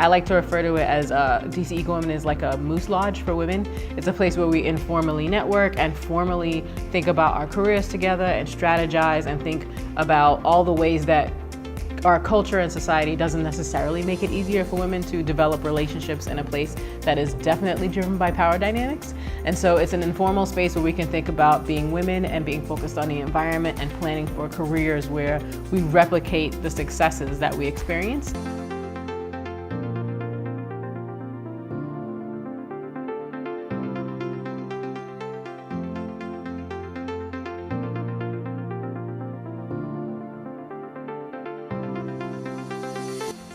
I like to refer to it as DC EcoWomen is like a moose lodge for women. It's a place where we informally network and formally think about our careers together and strategize and think about all the ways that our culture and society doesn't necessarily make it easier for women to develop relationships in a place that is definitely driven by power dynamics. And so it's an informal space where we can think about being women and being focused on the environment and planning for careers where we replicate the successes that we experience.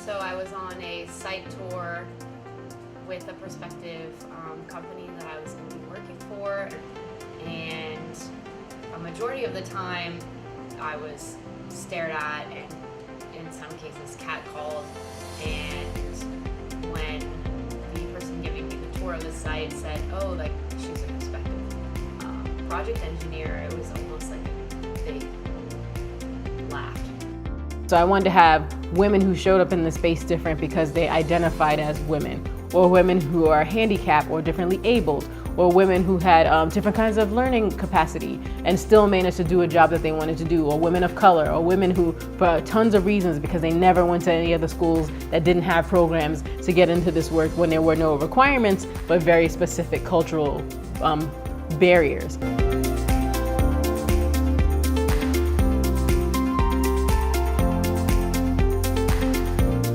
So I was on a site tour with a prospective company that I was going to be working for, and a majority of the time I was stared at and in some cases catcalled, and when the person giving me the tour of the site said, oh, like she's a prospective project engineer, it was almost like they laughed. So I wanted to have women who showed up in the space different because they identified as women, or women who are handicapped or differently abled, or women who had different kinds of learning capacity and still managed to do a job that they wanted to do, or women of color, or women who, for tons of reasons, because they never went to any of the schools that didn't have programs to get into this work when there were no requirements, but very specific cultural barriers.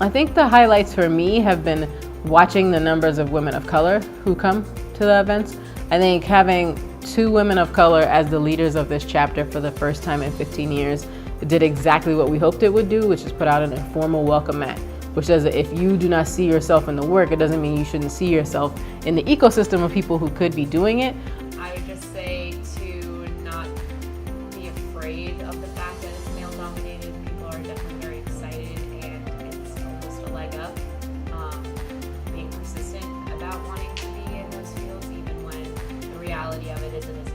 I think the highlights for me have been watching the numbers of women of color who come to the events. I think having 2 women of color as the leaders of this chapter for the first time in 15 years did exactly what we hoped it would do, which is put out an informal welcome mat, which says that if you do not see yourself in the work, it doesn't mean you shouldn't see yourself in the ecosystem of people who could be doing it. I would just say to not be afraid of the fact that it's male dominated. People are definitely very excited, and it's almost a leg up. Being persistent about wanting to be in those fields, even when the reality of it isn't as